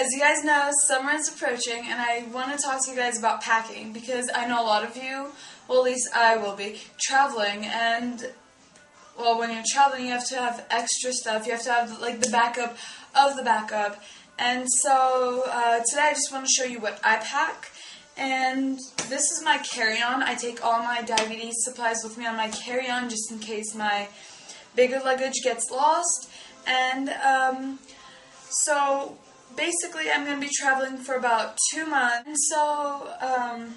As you guys know, summer is approaching, and I want to talk to you guys about packing, because I know a lot of you, well at least I will be, traveling, and, well, when you're traveling you have to have extra stuff, you have to have, like, the backup of the backup, and so, today I just want to show you what I pack, and this is my carry-on. I take all my diabetes supplies with me on my carry-on, just in case my bigger luggage gets lost, and, so basically I'm going to be traveling for about 2 months, so I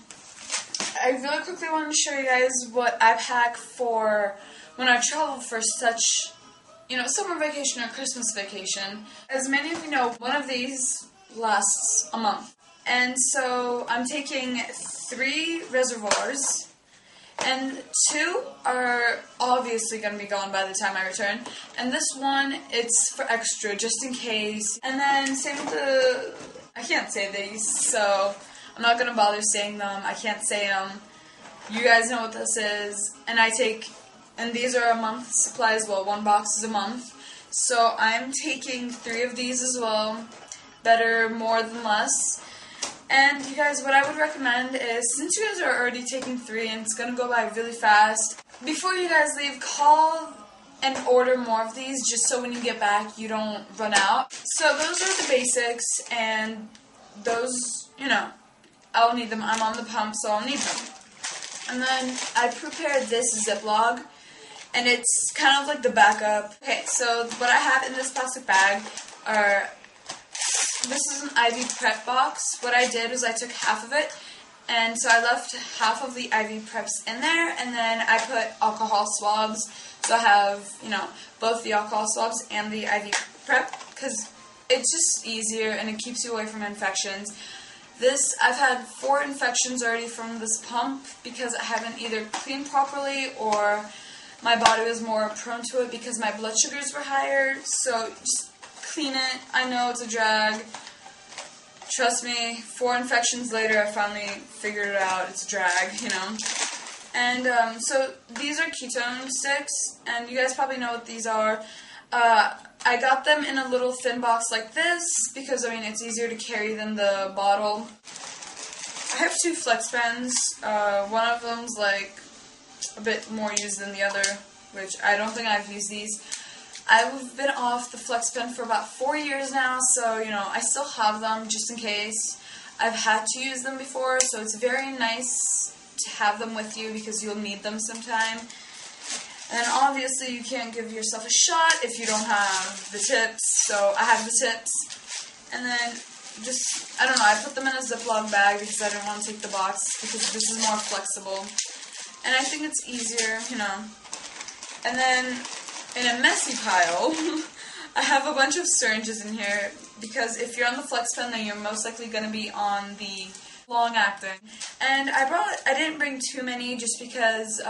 really quickly want to show you guys what I pack for when I travel for such, summer vacation or Christmas vacation. As many of you know, one of these lasts a month, and so I'm taking 3 reservoirs, and 2 are obviously going to be gone by the time I return. And this one, it's for extra, just in case. And then same with I can't say these, so I'm not going to bother saying them. I can't say them. You guys know what this is. And these are a month's supply as well. 1 box is a month. So I'm taking 3 of these as well. Better more than less. And you guys, what I would recommend is, since you guys are already taking 3 and it's going to go by really fast, before you guys leave, call and order more of these, just so when you get back you don't run out. So those are the basics, and those, I'll need them. I'm on the pump, so I'll need them. And then I prepared this Ziploc, and it's kind of like the backup. Okay, so what I have in this plastic bag are... This is an IV prep box. What I did was I took half of it, and so I left half of the IV preps in there, and then I put alcohol swabs. So I have, both the alcohol swabs and the IV prep, because it's just easier and it keeps you away from infections. I've had 4 infections already from this pump because I haven't either cleaned properly or my body was more prone to it because my blood sugars were higher. So just clean it. I know it's a drag. Trust me, 4 infections later, I finally figured it out. It's a drag, And so these are ketone sticks, and you guys probably know what these are. I got them in a little thin box like this because, it's easier to carry than the bottle. I have 2 flex pens. One of them's like a bit more used than the other, which I don't think I've used these. I've been off the flex pen for about 4 years now, so, I still have them just in case. I've had to use them before, so it's very nice to have them with you because you'll need them sometime. And obviously you can't give yourself a shot if you don't have the tips, so I have the tips. And then I put them in a Ziploc bag because I didn't want to take the box because this is more flexible. And I think it's easier, And then in a messy pile, I have a bunch of syringes in here because if you're on the flex pen, then you're most likely going to be on the long acting. And I didn't bring too many just because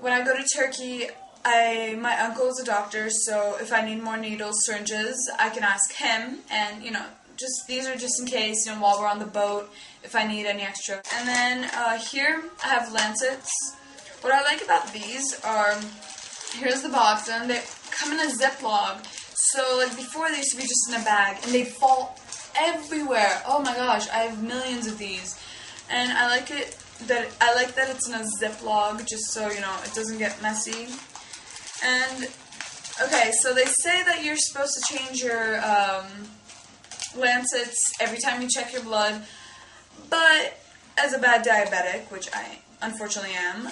when I go to Turkey, my uncle is a doctor, so if I need more needles, syringes, I can ask him, and these are just in case, while we're on the boat, if I need any extra. And then here I have lancets. What I like about these are, here's the box, and they come in a Ziploc. So, before they used to be just in a bag, and they'd fall everywhere. Oh my gosh, I have millions of these. And I like that it's in a Ziploc, just so, it doesn't get messy. And, okay, so they say that you're supposed to change your, lancets every time you check your blood, but as a bad diabetic, which I unfortunately am,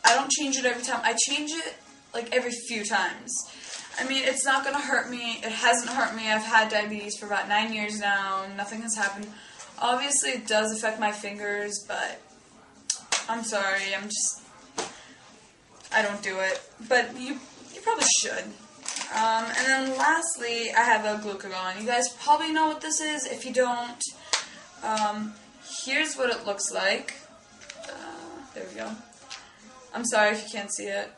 I don't change it every time. I change it, every few times. It's not going to hurt me. It hasn't hurt me. I've had diabetes for about 9 years now. Nothing has happened. Obviously, it does affect my fingers, but I'm sorry. I don't do it. But you probably should. And then lastly, I have a glucagon. You guys probably know what this is. If you don't, here's what it looks like. There we go. I'm sorry if you can't see it.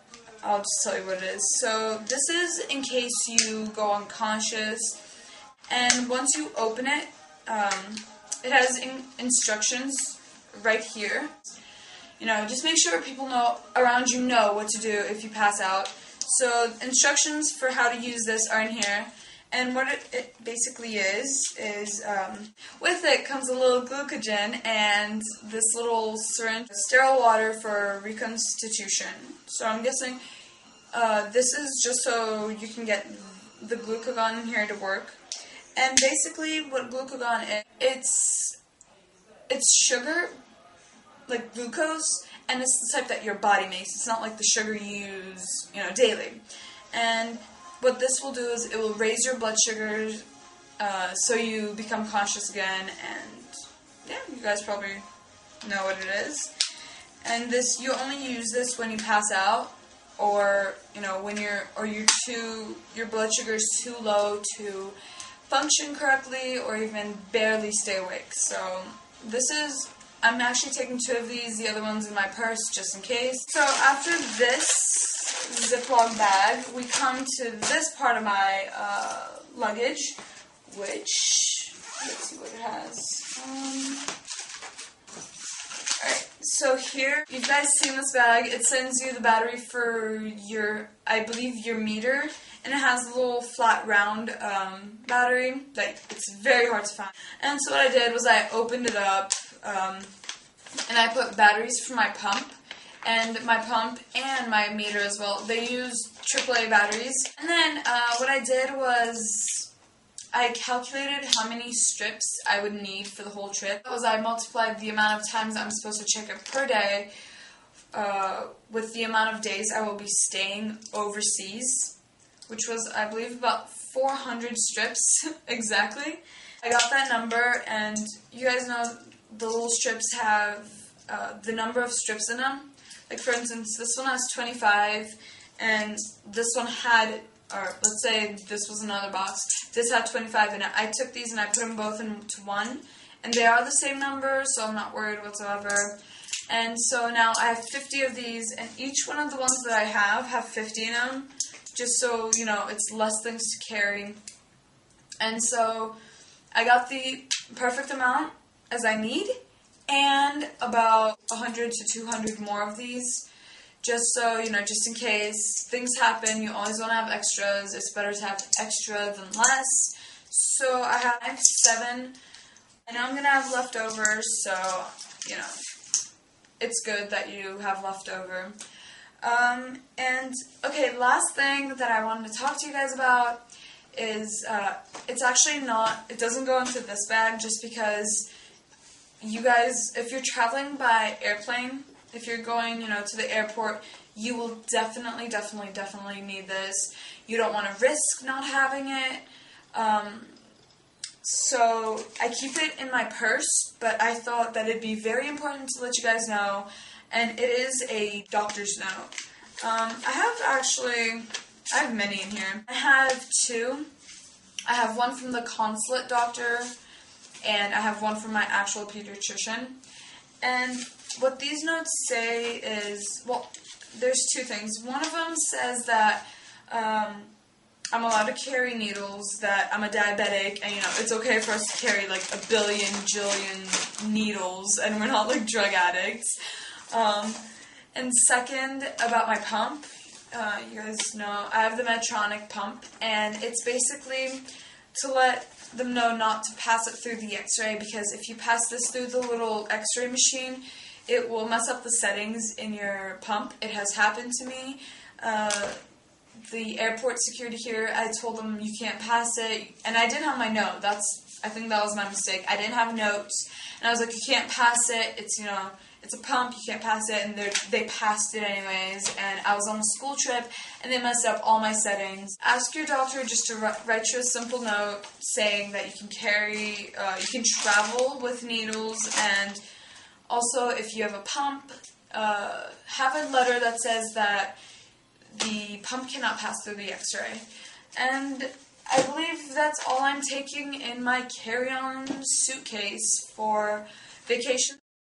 I'll just tell you what it is. So this is in case you go unconscious, and once you open it, it has instructions right here. Just make sure people around you know what to do if you pass out. So instructions for how to use this are in here, And what it basically is with it comes a little glucogen and this little syringe, sterile water for reconstitution. So I'm guessing this is just so you can get the glucagon in here to work. And basically what glucagon is, it's sugar, like glucose, and it's the type that your body makes. It's not like the sugar you use, daily. And what this will do is it will raise your blood sugar so you become conscious again, and yeah, you guys probably know what it is. And this, you only use this when you pass out, or when your blood sugar is too low to function correctly, or even barely stay awake. So this is, I'm actually taking 2 of these, the other one's in my purse just in case. So after this Ziploc bag, we come to this part of my luggage, which, let's see what it has. Alright, so here, you guys seen this bag. It sends you the battery for your, I believe, your meter, and it has a little flat round battery. Like, it's very hard to find. And so what I did was I opened it up, and I put batteries for my pump, and my meter as well. They use AAA batteries. And then what I did was I calculated how many strips I would need for the whole trip. I multiplied the amount of times I'm supposed to check it per day with the amount of days I will be staying overseas, which was, I believe, about 400 strips exactly. I got that number, and you guys know the little strips have the number of strips in them. Like, for instance, this one has 25, and this one had, or let's say this was another box, this had 25 in it. I took these and I put them both into one, and they are the same number, so I'm not worried whatsoever. And so now I have 50 of these, and each one of the ones that I have 50 in them, just so, it's less things to carry. And so I got the perfect amount as I need, and about 100 to 200 more of these, just so, just in case things happen. You always want to have extras. It's better to have extra than less. So I have 7. I know I'm going to have leftovers, so, it's good that you have leftover. And, okay, last thing that I wanted to talk to you guys about is, it's actually not, it doesn't go into this bag, just because you guys, if you're traveling by airplane, if you're going, to the airport, you will definitely need this. You don't want to risk not having it. So I keep it in my purse, but I thought that it'd be very important to let you guys know, and it is a doctor's note. I have many in here. I have 2. I have one from the consulate doctor, and I have one from my actual pediatrician. And what these notes say is, well, there's 2 things. One of them says that I'm allowed to carry needles, that I'm a diabetic, and, it's okay for us to carry, like, a billion, jillion needles, and we're not, like, drug addicts. And second, about my pump, you guys know, I have the Medtronic pump, and it's basically to let them know not to pass it through the x-ray, because if you pass this through the little x-ray machine, it will mess up the settings in your pump. It has happened to me. The airport security here, I told them you can't pass it, and I didn't have my note. I think that was my mistake. I didn't have notes, and I was like, you can't pass it. It's, it's a pump, you can't pass it, and they passed it anyways. And I was on a school trip, and they messed up all my settings. Ask your doctor just to write you a simple note saying that you can travel with needles, and also if you have a pump, have a letter that says that the pump cannot pass through the x-ray. And I believe that's all I'm taking in my carry-on suitcase for vacation.